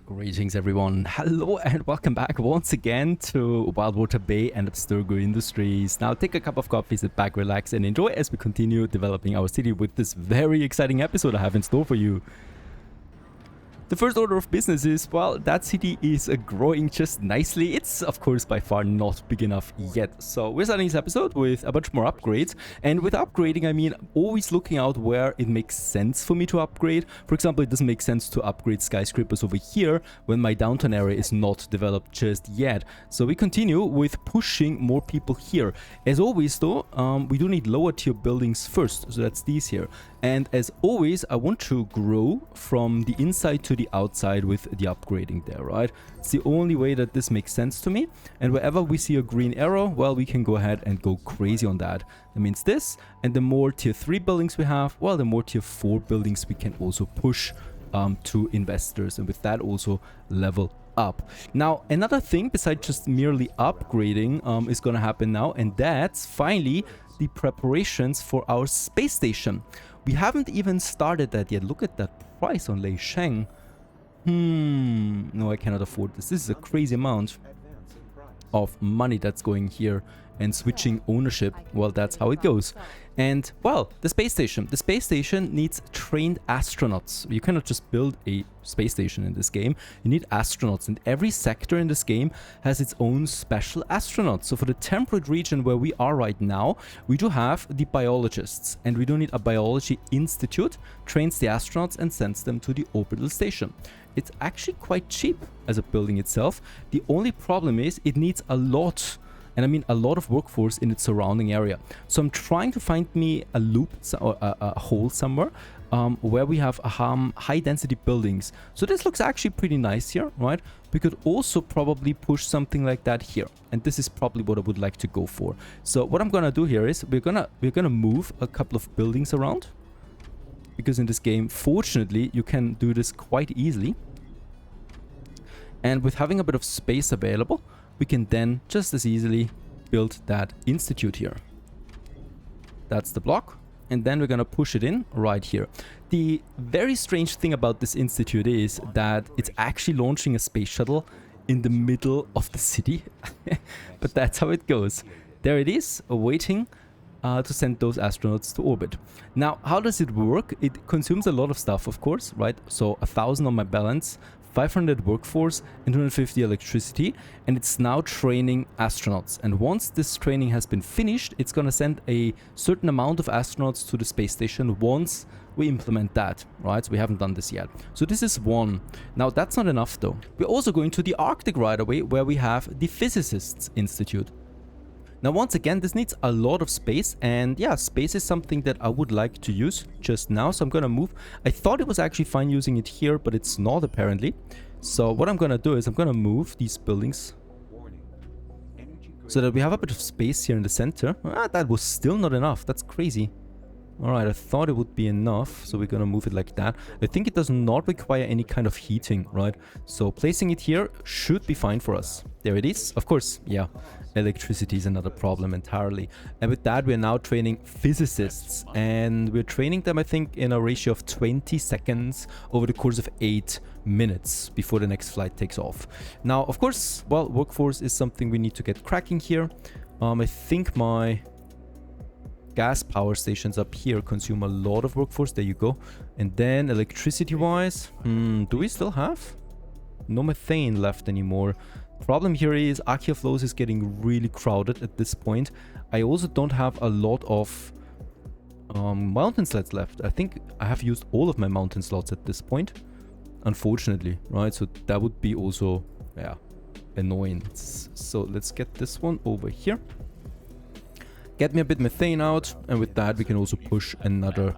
Greetings everyone, hello and welcome back once again to Wildwater Bay and Abstergo Industries. Now take a cup of coffee, sit back, relax and enjoy as we continue developing our city with this very exciting episode I have in store for you. The first order of business is, well, that city is growing just nicely. It's, of course, by far not big enough yet. So we're starting this episode with a bunch more upgrades. And with upgrading, I mean always looking out where it makes sense for me to upgrade. For example, it doesn't make sense to upgrade skyscrapers over here when my downtown area is not developed just yet. So we continue with pushing more people here. As always, though, we do need lower tier buildings first. So that's these here. And as always, I want to grow from the inside to the outside with the upgrading there, right? It's the only way that this makes sense to me. And wherever we see a green arrow, well, we can go ahead and go crazy on that. That means this, and the more tier 3 buildings we have, well, the more tier 4 buildings we can also push to investors, and with that also level up. Now, another thing besides just merely upgrading is gonna happen now, and that's finally the preparations for our space station. We haven't even started that yet. Look at that price on Lei Sheng. No, I cannot afford this. This is a crazy amount of money that's going here, and switching ownership, well, that's how it goes. And, well, the space station. The space station needs trained astronauts. You cannot just build a space station in this game. You need astronauts, and every sector in this game has its own special astronauts. So for the temperate region where we are right now, we do have the biologists, and we do need a biology institute, trains the astronauts and sends them to the orbital station. It's actually quite cheap as a building itself. The only problem is it needs a lot, and I mean a lot of workforce in its surrounding area. So I'm trying to find me a loop or a hole somewhere where we have high density buildings. So this looks actually pretty nice here, right? We could also probably push something like that here, and this is probably what I would like to go for. So what I'm gonna do here is we're gonna move a couple of buildings around, because in this game, fortunately, you can do this quite easily. And with having a bit of space available, we can then just as easily build that institute here. That's the block. And then we're going to push it in right here. The very strange thing about this institute is that it's actually launching a space shuttle in the middle of the city. But that's how it goes. There it is, awaiting to send those astronauts to orbit. Now, how does it work? It consumes a lot of stuff, of course, right? So 1,000 on my balance, 500 workforce, and 250 electricity, and it's now training astronauts. And once this training has been finished, it's gonna send a certain amount of astronauts to the space station once we implement that, right? So we haven't done this yet. So this is one. Now that's not enough though. We're also going to the Arctic right away, where we have the Physicists Institute. Now, once again, this needs a lot of space, and yeah, space is something that I would like to use just now, so I'm gonna move. I thought it was actually fine using it here, but it's not apparently. So what I'm gonna do is I'm gonna move these buildings so that we have a bit of space here in the center. That was still not enough. That's crazy. Alright, I thought it would be enough, so we're gonna move it like that. I think it does not require any kind of heating, right? So placing it here should be fine for us. There it is. Of course, yeah, electricity is another problem entirely. And with that, we're now training physicists, and we're training them, I think, in a ratio of 20 seconds over the course of 8 minutes before the next flight takes off. Now, of course, well, workforce is something we need to get cracking here. I think my gas power stations up here consume a lot of workforce. There you go. And then electricity wise, do we still have no methane left anymore? Problem here is Archaea Flows is getting really crowded at this point. I also don't have a lot of mountain slots left. I think I have used all of my mountain slots at this point, unfortunately, right? So that would be also, yeah, annoying. So let's get this one over here. Get me a bit methane out, and with that we can also push another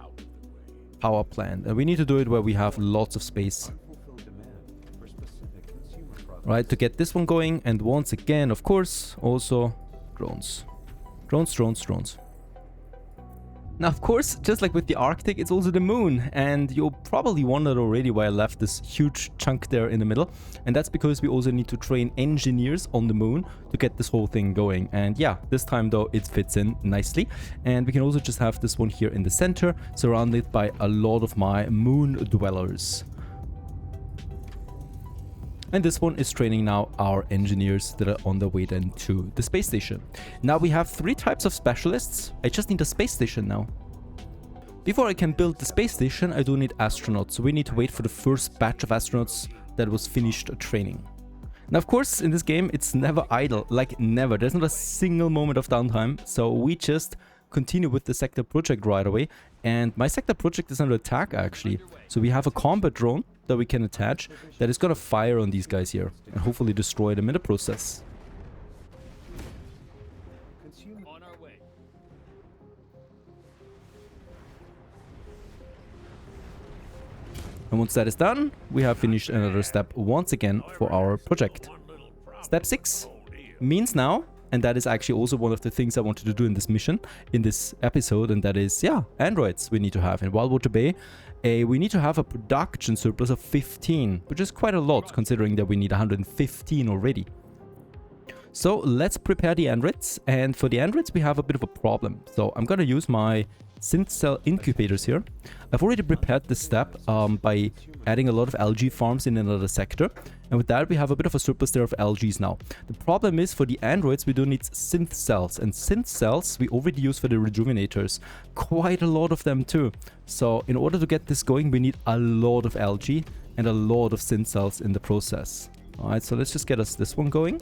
power plant. And we need to do it where we have lots of space, right, to get this one going. And once again, of course, also drones. Drones. Now, of course, just like with the Arctic, it's also the moon. And you probably wondered already why I left this huge chunk there in the middle. And that's because we also need to train engineers on the moon to get this whole thing going. And yeah, this time though, it fits in nicely. And we can also just have this one here in the center, surrounded by a lot of my moon dwellers. And this one is training now our engineers that are on their way then to the space station. Now we have 3 types of specialists. I just need a space station now. Before I can build the space station, I do need astronauts. So we need to wait for the first batch of astronauts that was finished training. Now, of course, in this game, it's never idle, like never. There's not a single moment of downtime. So we just continue with the sector project right away. And my sector project is under attack, actually. So we have a combat drone that we can attach that is going to fire on these guys here and hopefully destroy them in the process. On our way. And once that is done, we have finished another step once again for our project. Step 6 means now, and that is actually also one of the things I wanted to do in this mission, in this episode, and that is, yeah, androids we need to have in Wildwater Bay. We need to have a production surplus of 15, which is quite a lot considering that we need 115 already. So let's prepare the androids, and for the androids we have a bit of a problem. So I'm gonna use my synth cell incubators here. I've already prepared this step by adding a lot of algae farms in another sector, and with that we have a bit of a surplus there of algaes now. The problem is for the androids we do need synth cells, and synth cells we already use for the rejuvenators. Quite a lot of them too. So in order to get this going we need a lot of algae and a lot of synth cells in the process. Alright, so let's just get us this one going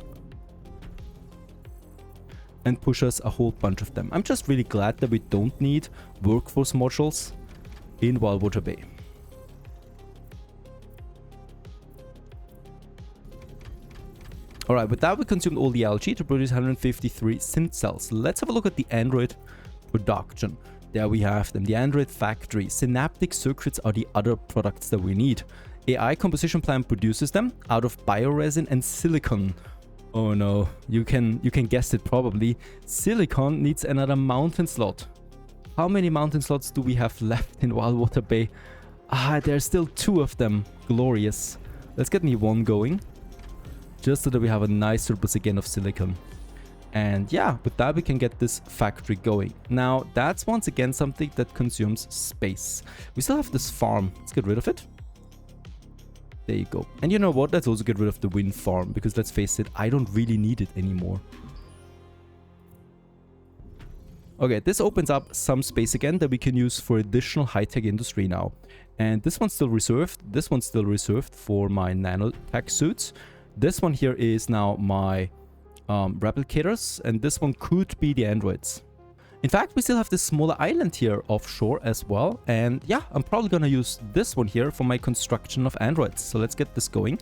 and push us a whole bunch of them. I'm just really glad that we don't need workforce modules in Wildwater Bay. Alright, with that we consumed all the algae to produce 153 synth cells. Let's have a look at the android production. There we have them, the android factory. Synaptic circuits are the other products that we need. AI composition plant produces them out of bioresin and silicon. Oh no, you can guess it probably. Silicon needs another mountain slot. How many mountain slots do we have left in Wildwater Bay? Ah, there's still 2 of them. Glorious. Let's get me one going, just so that we have a nice surplus again of silicon. And yeah, with that we can get this factory going. Now, that's once again something that consumes space. We still have this farm. Let's get rid of it. There you go. And you know what? Let's also get rid of the wind farm, because let's face it, I don't really need it anymore. Okay, this opens up some space again that we can use for additional high-tech industry now. And this one's still reserved. This one's still reserved for my nanotech suits. This one here is now my replicators, and this one could be the androids. In fact, we still have this smaller island here offshore as well. And yeah, I'm probably gonna use this one here for my construction of androids. So let's get this going.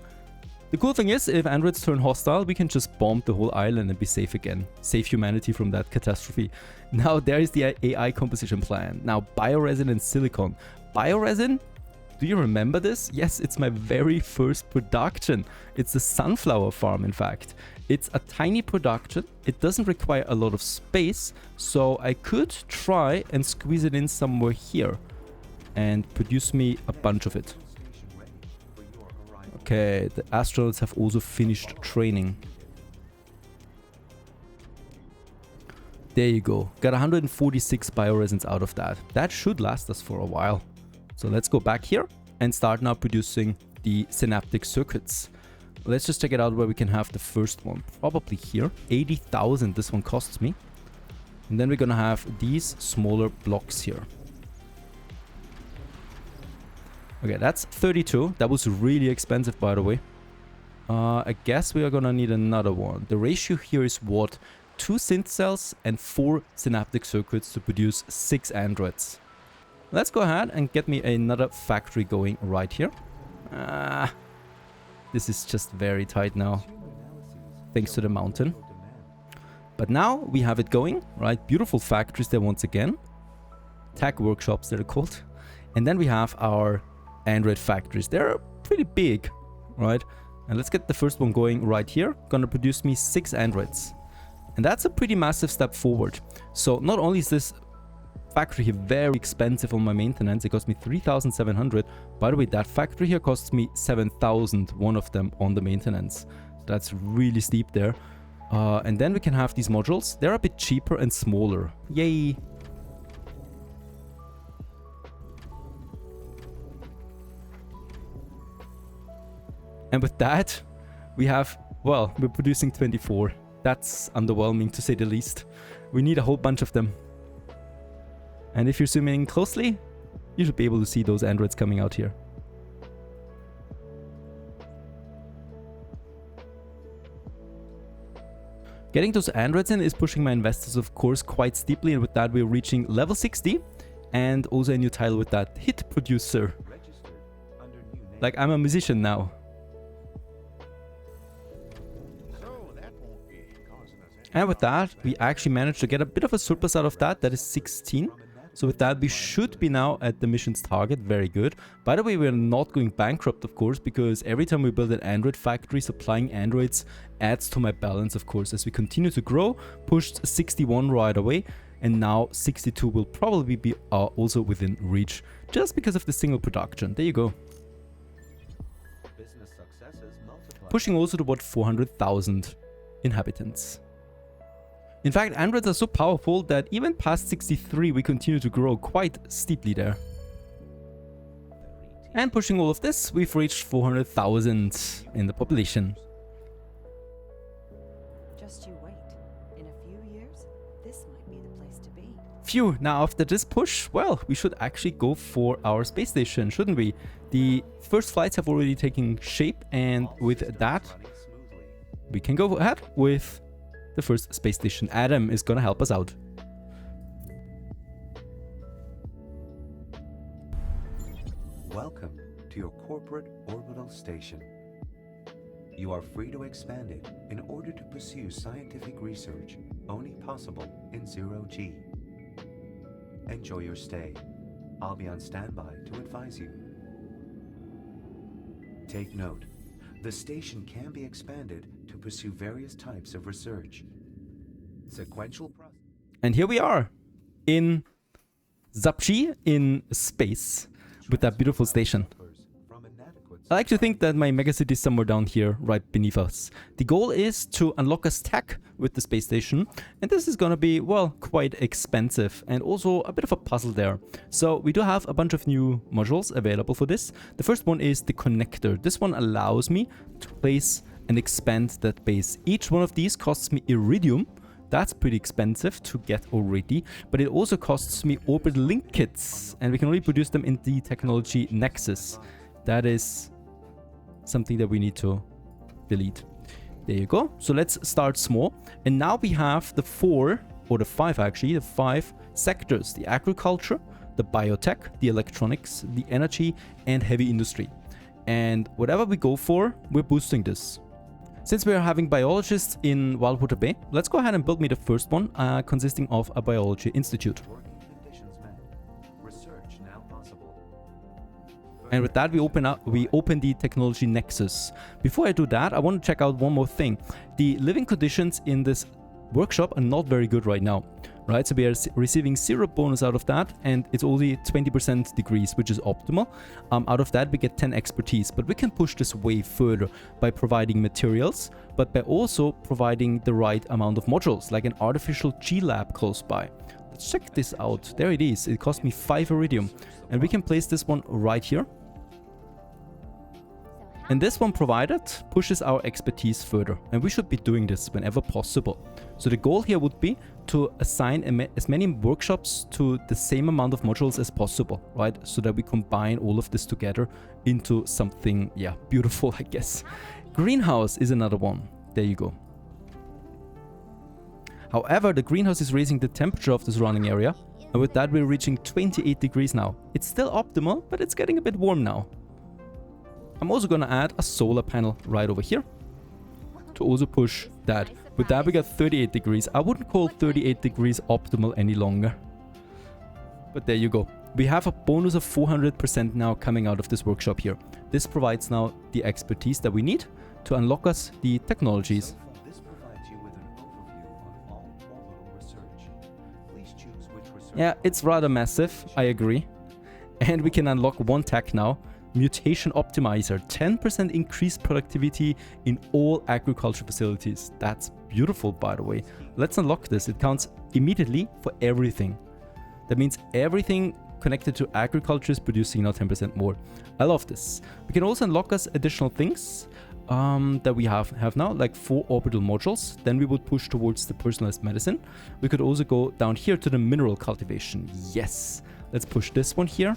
The cool thing is, if androids turn hostile, we can just bomb the whole island and be safe again. Save humanity from that catastrophe. Now, there is the AI composition plan. Now, bioresin and silicon. Bioresin, do you remember this? Yes, it's my very first production. It's the sunflower farm, in fact. It's a tiny production. It doesn't require a lot of space, so I could try and squeeze it in somewhere here and produce me a bunch of it. Okay, the astronauts have also finished training. There you go. Got 146 bioresins out of that. That should last us for a while. So let's go back here and start now producing the synaptic circuits. Let's just check it out where we can have the first one. Probably here. 80,000 this one costs me. And then we're gonna have these smaller blocks here. Okay, that's 32. That was really expensive, by the way. I guess we are gonna need another one. The ratio here is what? 2 synth cells and 4 synaptic circuits to produce 6 androids. Let's go ahead and get me another factory going right here. This is just very tight now, thanks to the mountain. But now we have it going, right? Beautiful factories there once again. Tech workshops, they're called. And then we have our android factories. They're pretty big, right? And let's get the first one going right here. Gonna produce me 6 androids. And that's a pretty massive step forward. So not only is this factory here very expensive on my maintenance, it cost me 3,700. By the way, that factory here costs me 7,000, one of them on the maintenance. That's really steep there. And then we can have these modules. They're a bit cheaper and smaller. Yay! And with that, We have, well, we're producing 24. That's underwhelming to say the least. We need a whole bunch of them. And if you're zooming in closely, you should be able to see those androids coming out here. Getting those androids in is pushing my investors, of course, quite steeply, and with that we're reaching level 60 and also a new title with that, hit producer. Like, I'm a musician now. And with that, we actually managed to get a bit of a surplus out of that. That is 16. So with that, we should be now at the mission's target. Very good. By the way, we're not going bankrupt, of course, because every time we build an android factory, supplying androids adds to my balance, of course. As we continue to grow, pushed 61 right away, and now 62 will probably be also within reach, just because of the single production. There you go. Pushing also toward 400,000 inhabitants. In fact, androids are so powerful that even past 63 we continue to grow quite steeply there. And pushing all of this, we've reached 400,000 in the population. Just you wait. In a few years, this might be the place to be. Phew, now after this push, well, we should actually go for our space station, shouldn't we? The first flights have already taken shape, and with that, we can go ahead with the first space station. Adam is gonna help us out. Welcome to your corporate orbital station. You are free to expand it in order to pursue scientific research only possible in 0G. Enjoy your stay. I'll be on standby to advise you. Take note. The station can be expanded to pursue various types of research. Sequential process. And here we are in Zapchi in space with that beautiful station. I like to think that my megacity is somewhere down here, right beneath us. The goal is to unlock a stack with the space station, and this is gonna be, well, quite expensive and also a bit of a puzzle there. So we do have a bunch of new modules available for this. The first one is the connector. This one allows me to place and expand that base. Each one of these costs me iridium. That's pretty expensive to get already, but it also costs me orbital link kits, and we can only produce them in the technology nexus. That is something that we need to delete. There you go. So let's start small. And now we have the 4, or the 5 actually, the 5 sectors: the agriculture, the biotech, the electronics, the energy, and heavy industry. And whatever we go for, we're boosting this. Since we are having biologists in Wildwater Bay, let's go ahead and build me the first one, consisting of a biology institute. And with that, we open the technology nexus. Before I do that, I want to check out one more thing. The living conditions in this workshop are not very good right now, right? So we are receiving 0 bonus out of that, and it's only 20% degrees, which is optimal. Out of that, we get 10 expertise, but we can push this way further by providing materials, but by also providing the right amount of modules, like an artificial G-lab close by. Let's check this out. There it is. It cost me 5 iridium, and we can place this one right here. And this one provided pushes our expertise further, and we should be doing this whenever possible. So the goal here would be to assign as many workshops to the same amount of modules as possible, right? So that we combine all of this together into something, yeah, beautiful, I guess. Greenhouse is another one. There you go. However, the greenhouse is raising the temperature of the surrounding area, and with that we're reaching 28 degrees now. It's still optimal, but it's getting a bit warm now. I'm also gonna add a solar panel right over here to also push that. With that we got 38 degrees. I wouldn't call 38 degrees optimal any longer. But there you go. We have a bonus of 400% now coming out of this workshop here. This provides now the expertise that we need to unlock us the technologies. This provides you with an overview of all orbital research. Please choose which research. Yeah, it's rather massive, I agree. And we can unlock one tech now. Mutation Optimizer, 10% increased productivity in all agriculture facilities. That's beautiful, by the way. Let's unlock this. It counts immediately for everything. That means everything connected to agriculture is producing now 10% more. I love this. We can also unlock us additional things. that we have now, like 4 orbital modules. Then we would push towards the personalized medicine. We could also go down here to the mineral cultivation. Yes, let's push this one here.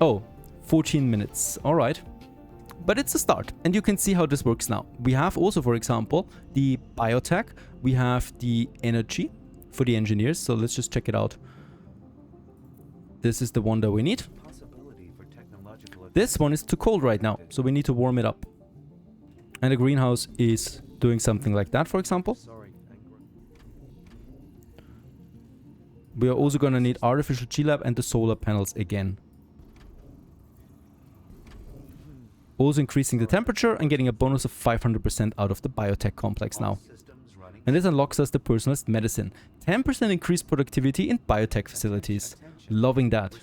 Oh, 14 minutes. All right. But it's a start, and you can see how this works now. We have also, for example, the biotech. We have the energy for the engineers. So let's just check it out. This is the one that we need. This one is too cold right now, so we need to warm it up. And the greenhouse is doing something like that, for example. We are also going to need artificial G-Lab and the solar panels again. Also increasing the temperature and getting a bonus of 500% out of the biotech complex now. And this unlocks us the personalized medicine. 10% increased productivity in biotech facilities. Loving that.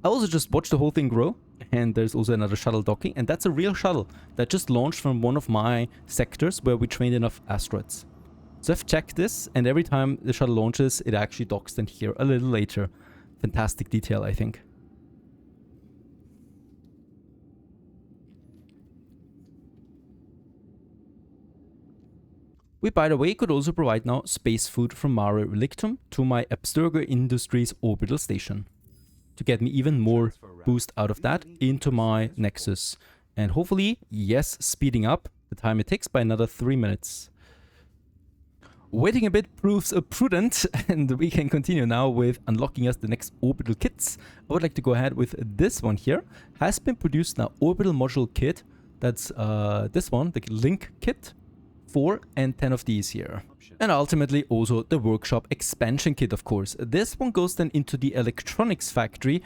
I also just watched the whole thing grow. And there's also another shuttle docking. And that's a real shuttle that just launched from one of my sectors where we trained enough asteroids. So I've checked this, and every time the shuttle launches, it actually docks then here a little later. Fantastic detail, I think. We, by the way, could also provide now space food from Mare Relictum to my Abstergo Industries orbital station to get me even more boost out of that into my Nexus. And hopefully, yes, speeding up the time it takes by another 3 minutes. Waiting a bit proves prudent, and we can continue now with unlocking us the next orbital kits. I would like to go ahead with this one here. Has been produced now, orbital module kit. That's this one, the link kit. 4 and 10 of these here. And ultimately also the workshop expansion kit, of course. This one goes then into the electronics factory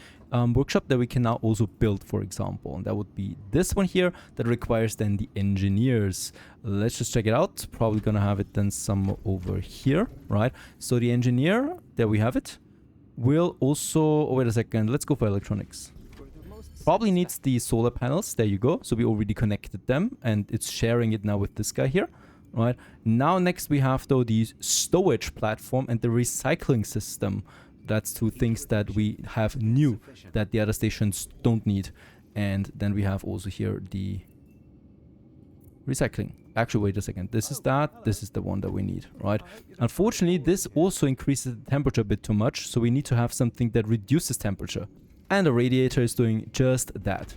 workshop that we can now also build, for example. And that would be this one here that requires then the engineers. Let's just check it out. Probably gonna have it then somewhere over here, right? So the engineer, there we have it, will also, oh, wait a second, let's go for electronics. Probably needs the solar panels. There you go. So we already connected them and it's sharing it now with this guy here. Right, now next we have though the stowage platform and the recycling system. That's 2 things that we have new that the other stations don't need. And then we have also here the recycling. Actually, wait a second. This is that. This is the one that we need, right? Unfortunately, this also increases the temperature a bit too much. So we need to have something that reduces temperature. And the radiator is doing just that.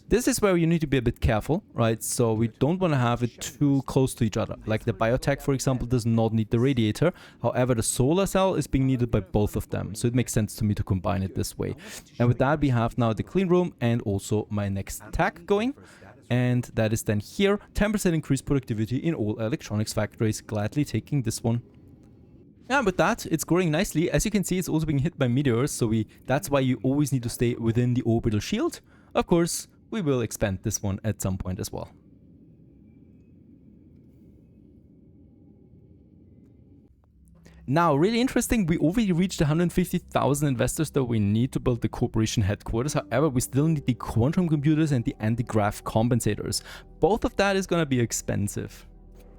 This is where you need to be a bit careful, right? So we don't want to have it too close to each other. Like the biotech, for example, does not need the radiator. However, the solar cell is being needed by both of them. So it makes sense to me to combine it this way. And with that, we have now the clean room and also my next tag going. And that is then here, 10% increased productivity in all electronics factories. Gladly taking this one. And with that, it's growing nicely. As you can see, it's also being hit by meteors. So that's why you always need to stay within the orbital shield. Of course, we will expand this one at some point as well. Now, really interesting, we already reached 150,000 investors that we need to build the corporation headquarters. However, we still need the quantum computers and the anti-grav compensators. Both of that is going to be expensive.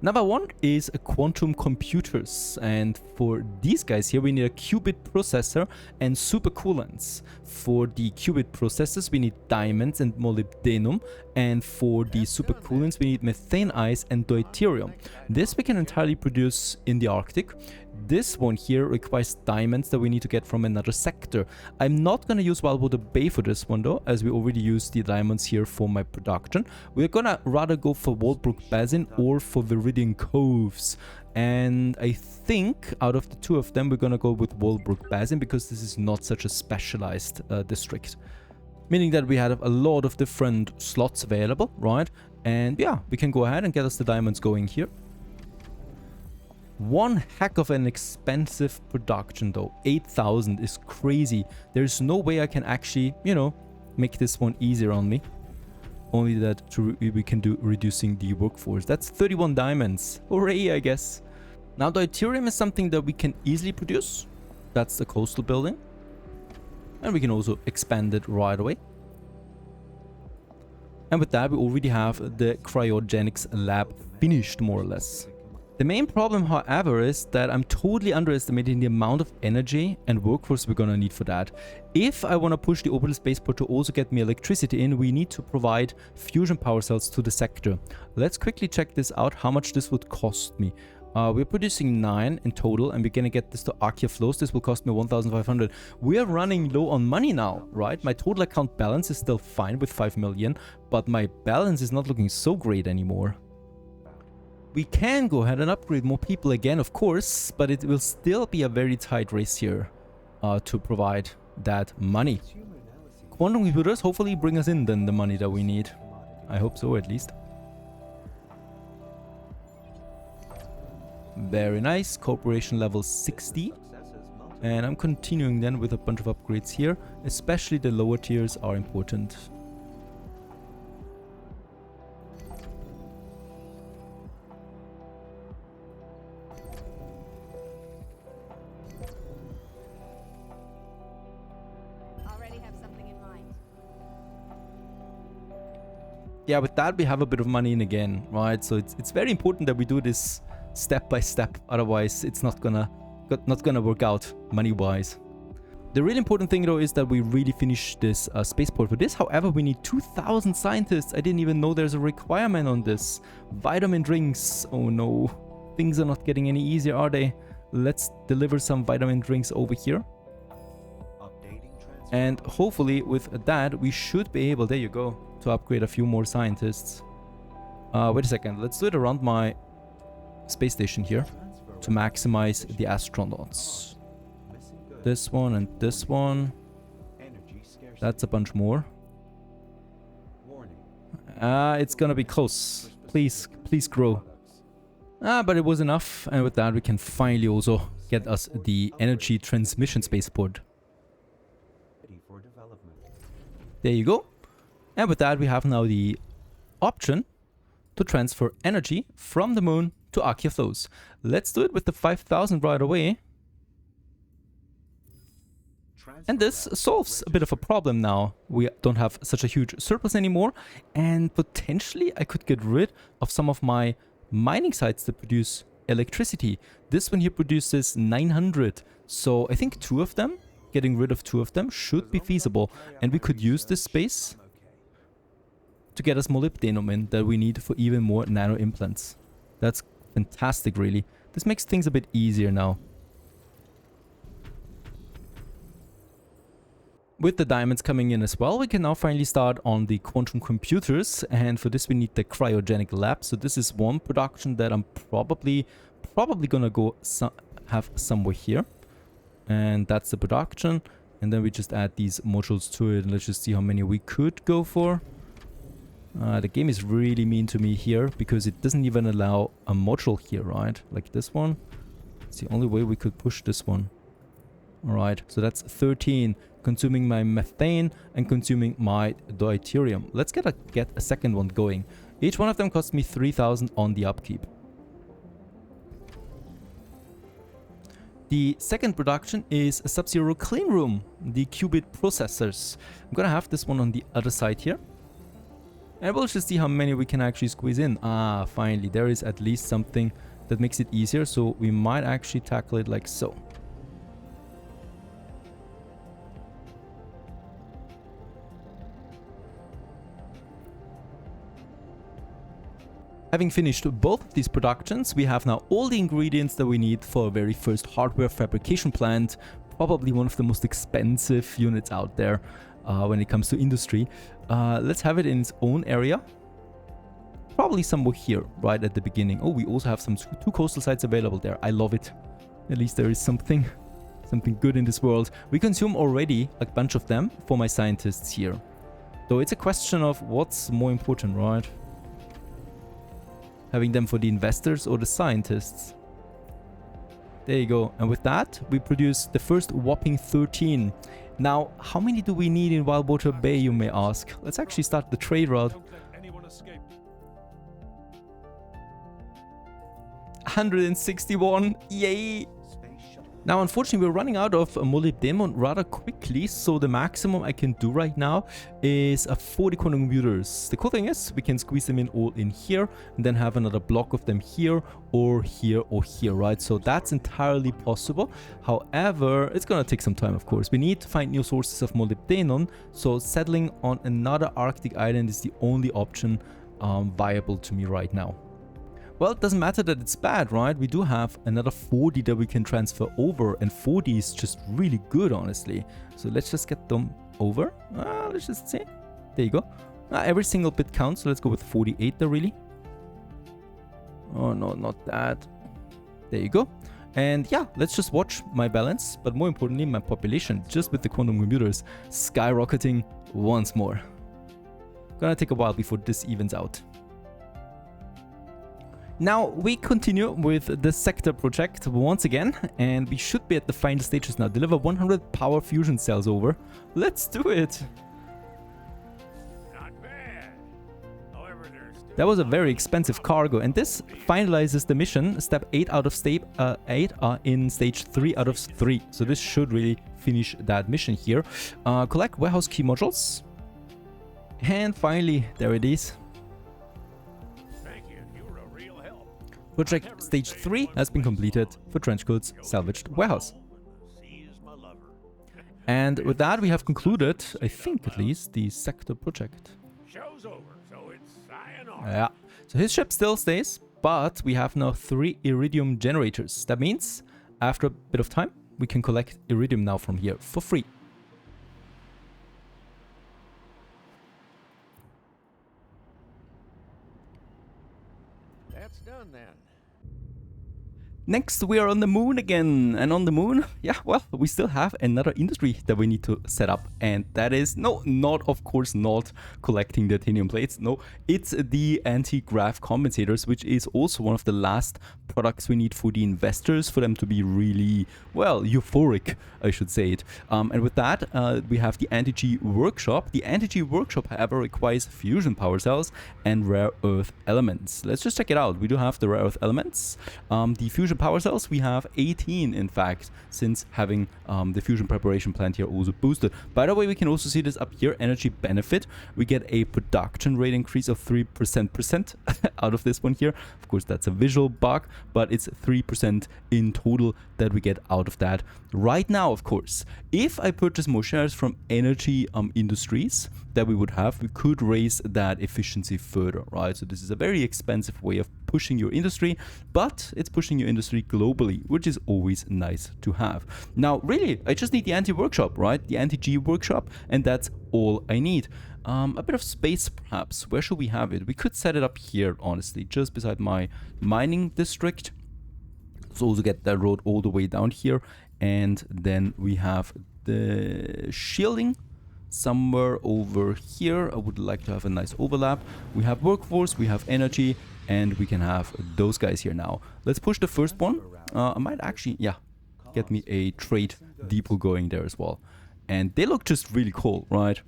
Number 1 is quantum computers, and for these guys here we need a qubit processor and supercoolants. For the qubit processors we need diamonds and molybdenum, and for the supercoolants we need methane ice and deuterium. This we can entirely produce in the Arctic. This one here requires diamonds that we need to get from another sector. I'm not going to use Wildwater Bay for this one though, as we already used the diamonds here for my production. We're going to rather go for Waldbrook Basin or for Viridian Coves. And I think out of the 2 of them, we're going to go with Waldbrook Basin because this is not such a specialized district. Meaning that we have a lot of different slots available, right? And yeah, we can go ahead and get us the diamonds going here. One heck of an expensive production though. 8,000 is crazy. There's no way I can actually, you know, make this one easier on me. Only that we can do reducing the workforce. That's 31 diamonds. Hooray, I guess. Now deuterium is something that we can easily produce. That's the coastal building. And we can also expand it right away. And with that, we already have the cryogenics lab finished more or less. The main problem, however, is that I'm totally underestimating the amount of energy and workforce we're gonna need for that. If I want to push the orbital spaceport to also get me electricity in, we need to provide fusion power cells to the sector. Let's quickly check this out, how much this would cost me. We're producing 9 in total, and we're gonna get this to Archaea flows. This will cost me 1,500. We are running low on money now, right? My total account balance is still fine with 5 million, but my balance is not looking so great anymore. We can go ahead and upgrade more people again, of course, but it will still be a very tight race here to provide that money. Quantum computers hopefully bring us in then the money that we need. I hope so, at least. Very nice. Corporation level 60. And I'm continuing then with a bunch of upgrades here. Especially the lower tiers are important. Yeah, with that we have a bit of money in again, right? So it's very important that we do this step by step, otherwise it's not gonna work out money-wise. The really important thing though is that we really finish this spaceport. For this, however, we need 2,000 scientists. I didn't even know there's a requirement on this. Vitamin drinks, oh no. Things are not getting any easier, are they? Let's deliver some vitamin drinks over here. And hopefully with that we should be able, there you go, to upgrade a few more scientists. Wait a second, let's do it around my space station here to maximize the astronauts. This one and this one. That's a bunch more. It's gonna be close. Please grow. But it was enough, and with that we can finally also get us the energy transmission spaceport. There you go. And with that we have now the option to transfer energy from the moon to Archaea flows. Let's do it with the 5,000 right away. And this solves a bit of a problem now. We don't have such a huge surplus anymore, and potentially I could get rid of some of my mining sites that produce electricity. This one here produces 900, so I think getting rid of 2 of them should be feasible, and we could use this space to get us molybdenum in that we need for even more nano implants. That's fantastic, really. This makes things a bit easier now. With the diamonds coming in as well, we can now finally start on the quantum computers, and for this we need the cryogenic lab. So this is one production that I'm probably gonna go have somewhere here, and that's the production. And then we just add these modules to it, and let's just see how many we could go for. The game is really mean to me here because it doesn't even allow a module here, right? Like this one. It's the only way we could push this one. Alright, so that's 13, consuming my methane and consuming my deuterium. Let's get a second one going. Each one of them costs me 3,000 on the upkeep. The second production is a Sub-Zero clean room, the qubit processors. I'm gonna have this one on the other side here. And we'll just see how many we can actually squeeze in. Finally, there is at least something that makes it easier, so we might actually tackle it like so. Having finished both of these productions, we have now all the ingredients that we need for our very first hardware fabrication plant. Probably one of the most expensive units out there when it comes to industry. Let's have it in its own area. Probably somewhere here, right at the beginning. Oh, we also have some 2 coastal sites available there. I love it. At least there is something good in this world. We consume already a bunch of them for my scientists here. So it's a question of what's more important, right? Having them for the investors or the scientists. There you go. And with that, we produce the first whopping 13. Now, how many do we need in Wildwater Bay, you may ask? Let's actually start the trade route. 161. Yay! Now, unfortunately, we're running out of molybdenum rather quickly, so the maximum I can do right now is 40 quantum computers. The cool thing is we can squeeze them in all in here and then have another block of them here or here or here, right? So that's entirely possible. However, it's gonna take some time, of course. We need to find new sources of molybdenum, so settling on another Arctic island is the only option viable to me right now. Well, it doesn't matter that it's bad, right? We do have another 40 that we can transfer over, and 40 is just really good, honestly. So let's just get them over. Let's just see. There you go. Every single bit counts, so let's go with 48 there, really. Oh, no, not that. There you go. And yeah, let's just watch my balance, but more importantly, my population, just with the quantum computers skyrocketing once more. Gonna take a while before this evens out. Now we continue with the sector project once again, and we should be at the final stages now. Deliver 100 power fusion cells over. Let's do it. Not bad. However, there's still That was a very expensive cargo, and this finalizes the mission. Step 8 out of step 8 in stage 3 out of 3. So this should really finish that mission here. Collect warehouse key modules. And finally, there it is. Project Stage 3 has been completed for Trenchcoat's salvaged warehouse. And with that, we have concluded, I think at least, the sector project. Show's over, so it's sayonara. Yeah. So his ship still stays, but we have now 3 iridium generators. That means, after a bit of time, we can collect iridium now from here for free. That's done then. Next, we are on the moon again, and on the moon, yeah, well, we still have another industry that we need to set up, and that is, of course, not collecting the titanium plates, no, it's the anti-grav compensators, which is also one of the last products we need for the investors, for them to be really, well, euphoric, I should say it. And with that, we have the anti-G workshop. The anti-G workshop, however, requires fusion power cells and rare earth elements. Let's just check it out. We do have the rare earth elements. The fusion power cells, we have 18 in fact, since having the fusion preparation plant here also boosted. By the way, we can also see this up here, energy benefit. We get a production rate increase of 3% out of this one here. Of course, that's a visual bug, but it's 3% in total that we get out of that. Right now, of course, if I purchase more shares from energy industries that we would have, we could raise that efficiency further, right? So this is a very expensive way of pushing your industry, but it's pushing your industry globally, which is always nice to have. Now, really, I just need the anti-workshop, right? The anti-G workshop, and that's all I need. A bit of space, perhaps. Where should we have it? We could set it up here, honestly, just beside my mining district. Let's also get that road all the way down here, and then we have the shielding somewhere over here. I would like to have a nice overlap. We have workforce, we have energy, and we can have those guys here now. Let's push the first one. I might actually, yeah, get me a trade depot going there as well. And they look just really cool, right?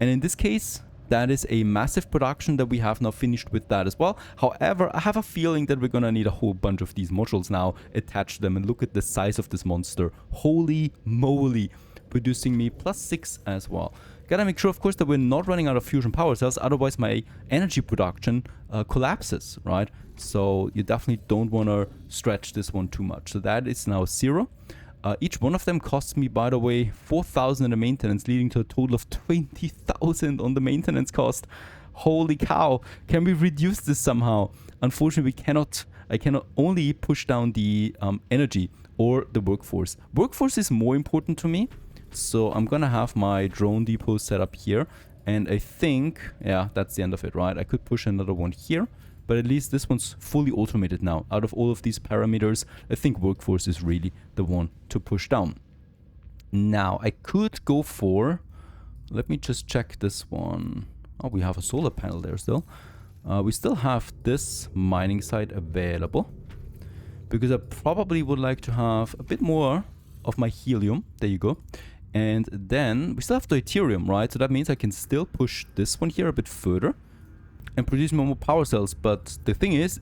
And in this case, that is a massive production that we have now finished with that as well. However, I have a feeling that we're gonna need a whole bunch of these modules now, attach them, and look at the size of this monster. Holy moly, producing me +6 as well. Gotta make sure, of course, that we're not running out of fusion power cells, otherwise my energy production collapses, right? So you definitely don't wanna stretch this one too much. So that is now 0. Each one of them costs me, by the way, 4,000 in the maintenance, leading to a total of 20,000 on the maintenance cost. Holy cow. Can we reduce this somehow? Unfortunately, we cannot. I cannot only push down the energy or the workforce. Workforce is more important to me. So I'm gonna have my drone depot set up here. And I think, yeah, that's the end of it, right? I could push another one here. But at least this one's fully automated now. Out of all of these parameters, I think workforce is really the one to push down. Now, I could go for... Let me just check this one. Oh, we have a solar panel there still. We still have this mining site available. Because I probably would like to have a bit more of my helium. There you go. And then we still have the deuterium, right? So that means I can still push this one here a bit further and produce more power cells. But the thing is,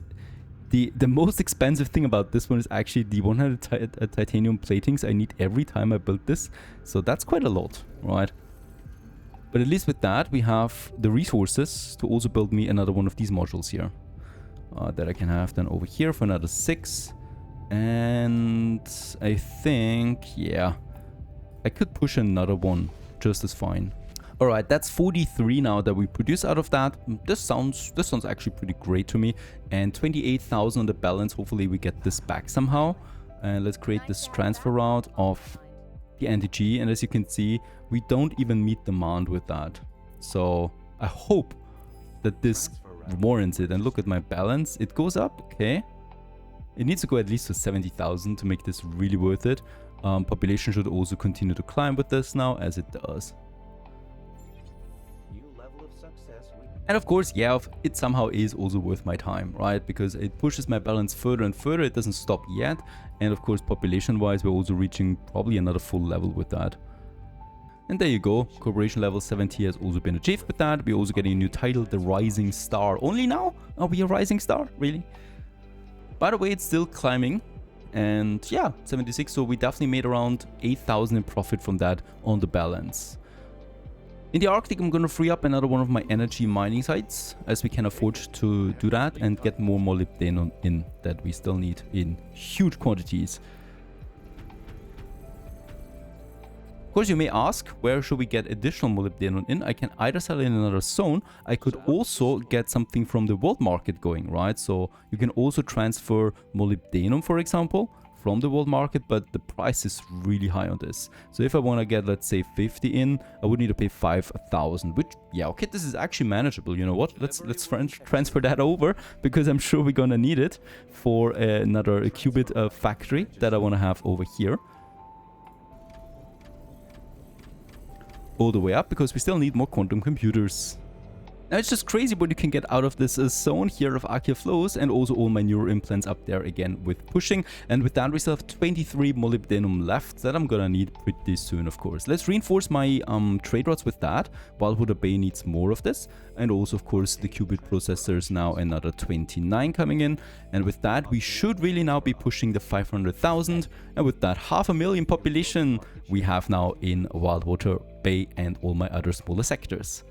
The most expensive thing about this one is actually the 100 titanium platings I need every time I build this. So that's quite a lot, right? But at least with that, we have the resources to also build me another one of these modules here. That I can have then over here for another 6. And I think, yeah, I could push another one just as fine. Alright, that's 43 now that we produce out of that. This sounds actually pretty great to me. And 28,000 on the balance. Hopefully we get this back somehow. And let's create this transfer route of the NTG. And as you can see, we don't even meet demand with that. So I hope that this warrants it. And look at my balance. It goes up, okay. It needs to go at least to 70,000 to make this really worth it. Population should also continue to climb with this now, as it does. And of course, yeah, it somehow is also worth my time, right? Because it pushes my balance further and further. It doesn't stop yet. And of course, population-wise, we're also reaching probably another full level with that. And there you go. Corporation level 70 has also been achieved with that. We're also getting a new title, the Rising Star. Only now? Are we a Rising Star? Really? By the way, it's still climbing. And yeah, 76. So we definitely made around 8,000 in profit from that on the balance. In the Arctic, I'm going to free up another one of my energy mining sites, as we can afford to do that and get more molybdenum in that we still need in huge quantities. Of course, you may ask, where should we get additional molybdenum in? I can either sell in another zone. I could also get something from the world market going, right? So you can also transfer molybdenum, for example, from the world market, but the price is really high on this. So if I want to get, let's say, 50 in, I would need to pay 5,000, which, yeah, okay, this is actually manageable. You know what? Let's transfer that over, because I'm sure we're gonna need it for another qubit factory that I want to have over here. All the way up, because we still need more quantum computers. Now it's just crazy what you can get out of this zone here of Archaea flows, and also all my neural implants up there again with pushing. And with that, we still have 23 molybdenum left that I'm gonna need pretty soon, of course. Let's reinforce my trade routes with that. Wildwater Bay needs more of this. And also, of course, the qubit processors, now another 29 coming in. And with that, we should really now be pushing the 500,000. And with that, 500,000 population we have now in Wildwater Bay and all my other smaller sectors.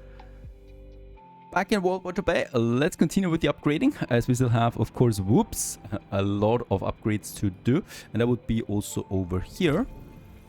Back in Wildwater Bay, let's continue with the upgrading, as we still have, of course, whoops, a lot of upgrades to do. And that would be also over here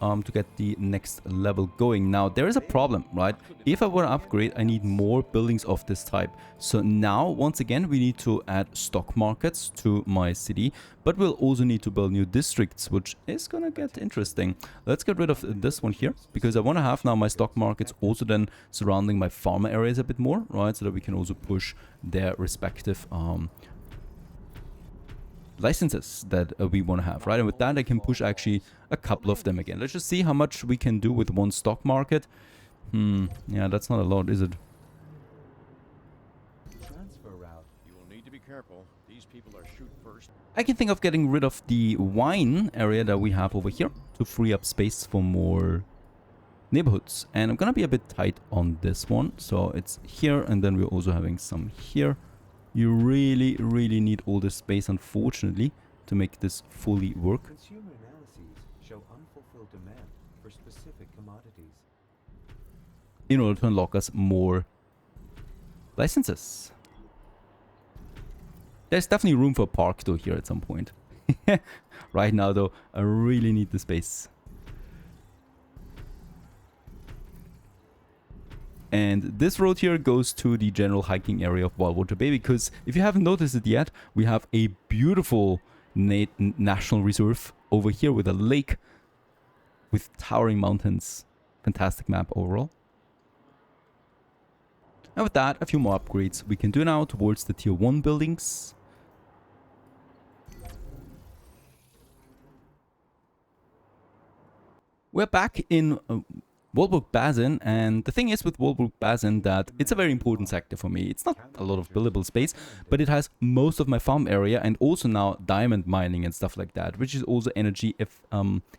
to get the next level going. Now, there is a problem, right? If I want to upgrade, I need more buildings of this type. So now, once again, we need to add stock markets to my city, but we'll also need to build new districts, which is gonna get interesting. Let's get rid of this one here, because I want to have now my stock markets also then surrounding my farmer areas a bit more, right? So that we can also push their respective licenses that we want to have, right? And with that, I can push actually a couple of them again. Let's just see how much we can do with one stock market. Yeah, that's not a lot, is it? Transfer route. You will need to be careful. These people are shoot first. I can think of getting rid of the wine area that we have over here to free up space for more neighborhoods. And I'm gonna be a bit tight on this one. So it's here, and then we're also having some here. You really, really need all this space, unfortunately, to make this fully work. Consumer analyses show unfulfilled demand for specific commodities. In order to unlock us more licenses. There's definitely room for a park, though, here at some point. Right now, though, I really need the space. And this road here goes to the general hiking area of Wildwater Bay, because if you haven't noticed it yet, we have a beautiful national reserve over here with a lake with towering mountains. Fantastic map overall. And with that, a few more upgrades we can do now towards the tier 1 buildings. We're back in Walbrook Basin, and the thing is with Walbrook Basin that it's a very important sector for me. It's not a lot of buildable space, but it has most of my farm area and also now diamond mining and stuff like that, which is also energy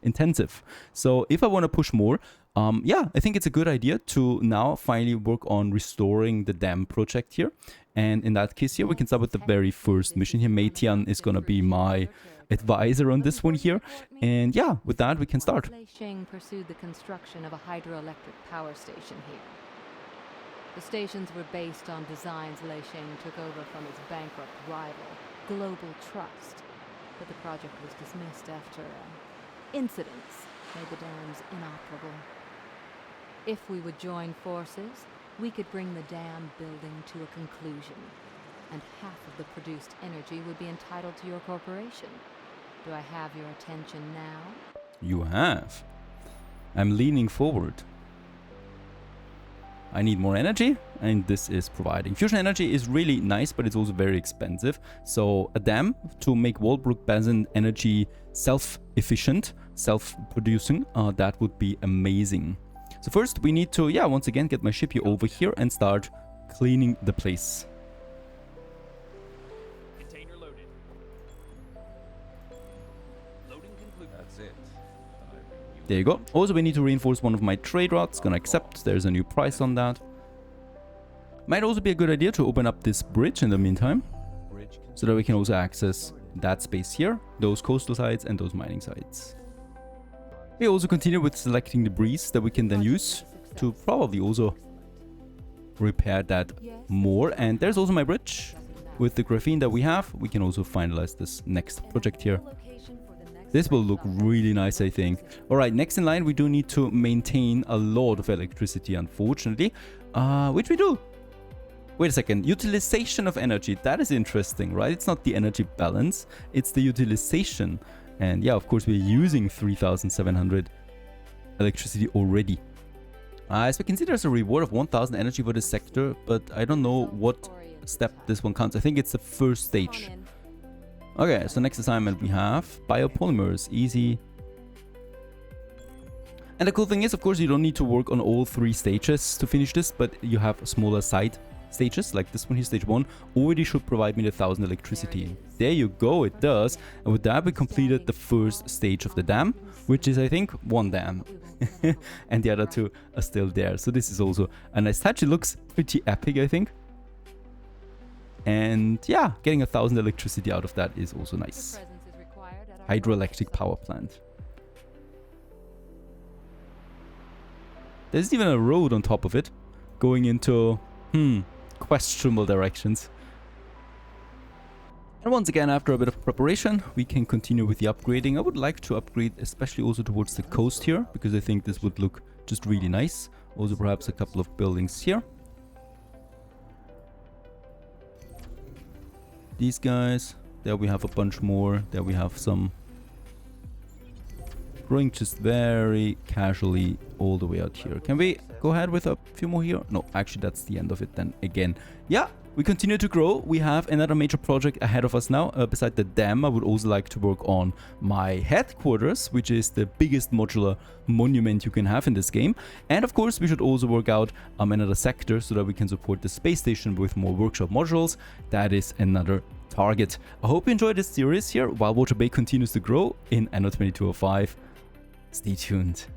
intensive. So if I want to push more, Yeah, I think it's a good idea to now finally work on restoring the dam project here. And in that case here, we can start with the very first mission here. Meitian is going to be my advisor on this one here. And yeah, with that, we can start. Sheng pursued the construction of a hydroelectric power station here. The stations were based on designs Lei Sheng took over from its bankrupt rival, Global Trust. But the project was dismissed after incidents made the dams inoperable. If we would join forces, we could bring the dam building to a conclusion, and half of the produced energy would be entitled to your corporation. Do I have your attention now? You have. I'm leaning forward. I need more energy, and this is providing. Fusion energy is really nice, but it's also very expensive. So a dam to make Walbrook Basin energy self-efficient, self-producing, that would be amazing. So first we need to, yeah, once again get my ship here over here and start cleaning the place. Container loaded. Loading concluded. That's it. There you go. Also, we need to reinforce one of my trade routes. Gonna accept. There's a new price on that. Might also be a good idea to open up this bridge in the meantime, so that we can also access that space here, those coastal sites and those mining sites. We also continue with selecting debris that we can then use to probably also repair that more. And there's also my bridge. With the graphene that we have, we can also finalize this next project here. This will look really nice, I think. Alright, next in line, we do need to maintain a lot of electricity, unfortunately, which we do. Wait a second, utilization of energy, that is interesting, right? It's not the energy balance, it's the utilization. And yeah, of course, we're using 3,700 electricity already. As we can see, there's a reward of 1,000 energy for this sector, but I don't know what step this one counts. I think it's the first stage. Okay, so next assignment we have biopolymers, easy. And the cool thing is, of course, you don't need to work on all 3 stages to finish this, but you have smaller side stages, like this one here, stage 1, already should provide me the 1,000 electricity. There you go, it does. And with that, we completed the first stage of the dam, which is, I think, 1 dam. And the other 2 are still there. So this is also a nice touch. It looks pretty epic, I think. And yeah, getting 1,000 electricity out of that is also nice. Hydroelectric power plant. There's even a road on top of it, going into, questionable directions. And once again, after a bit of preparation, we can continue with the upgrading. I would like to upgrade especially also towards the coast here, because I think this would look just really nice. Also perhaps a couple of buildings here. These guys, there we have a bunch more, there we have some growing just very casually all the way out here. Can we go ahead with a few more here? No, actually that's the end of it then again. Yeah, we continue to grow. We have another major project ahead of us now. Beside the dam, I would also like to work on my headquarters, which is the biggest modular monument you can have in this game. And of course, we should also work out another sector so that we can support the space station with more workshop modules. That is another target. I hope you enjoyed this series here while Water Bay continues to grow in Anno 2205. Stay tuned.